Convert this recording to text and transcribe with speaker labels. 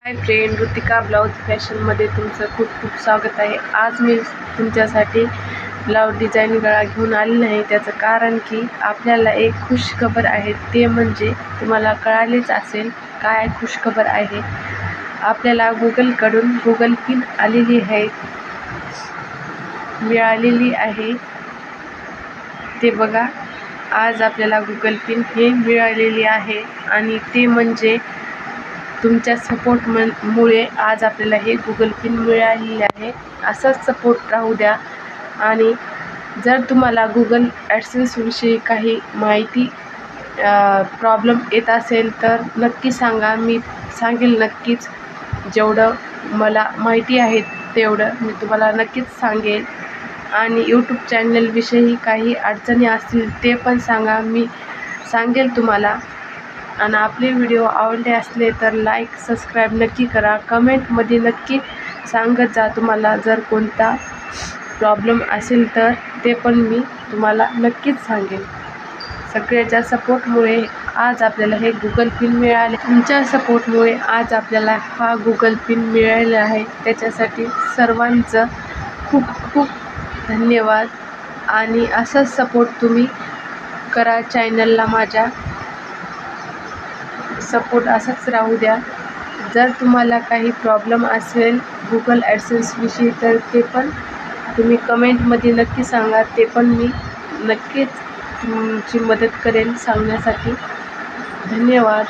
Speaker 1: Hi friend, Ritika blouse फॅशनमध्ये तुमचं खूप खूप स्वागत आहे। आज मी तुमच्यासाठी ब्लाउज डिझाईन गळा घेऊन आलेली आहे। त्याचं कारण की आपल्याला एक खुशखबर आहे, ते म्हणजे तुम्हाला कळालेच असेल काय खुशखबर आहे। आपल्याला गुगलकडून गुगल पिन मिळालेली आहे। ते बघा, आज आपल्याला गुगल पिन हे मिळालेली आहे आणि ते म्हणजे तुमच्या सपोर्टमुळे आज आपल्याला हे गुगल पिन मिळालेले आहे। असाच सपोर्ट राहू द्या। आणि जर तुम्हाला गुगल ॲडसेन्स विषयी काही माहिती प्रॉब्लेम येत असेल तर नक्की सांगा, मी सांगेल नक्कीच। जेवढं मला माहिती आहे तेवढं मी तुम्हाला नक्कीच सांगेल। आणि यूट्यूब चॅनलविषयी काही अडचणी असतील ते पण सांगा, मी सांगेल तुम्हाला। आणि आपले व्हिडिओ आवडले असले तर लाईक सबस्क्राईब नक्की करा। कमेंटमध्ये नक्की सांगत जा तुम्हाला जर कोणता प्रॉब्लेम असेल तर ते पण मी तुम्हाला नक्कीच सांगेन। सगळ्याच्या सपोर्टमुळे आज आपल्याला हे गुगल पिन मिळाले। तुमच्या सपोर्टमुळे आज आपल्याला हा गुगल पिन मिळालेला आहे। त्याच्यासाठी सर्वांचं खूप खूप धन्यवाद। आणि असाच सपोर्ट तुम्ही करा चॅनलला, माझ्या सपोर्ट असाच राहू द्या। जर तुम्हाला काही प्रॉब्लेम असेल गुगल ॲडसेन्स विषयी तर ते पण तुम्ही कमेंटमध्ये नक्की सांगा, ते पण मी नक्कीच तुमची मदत करेन सांगण्यासाठी। धन्यवाद।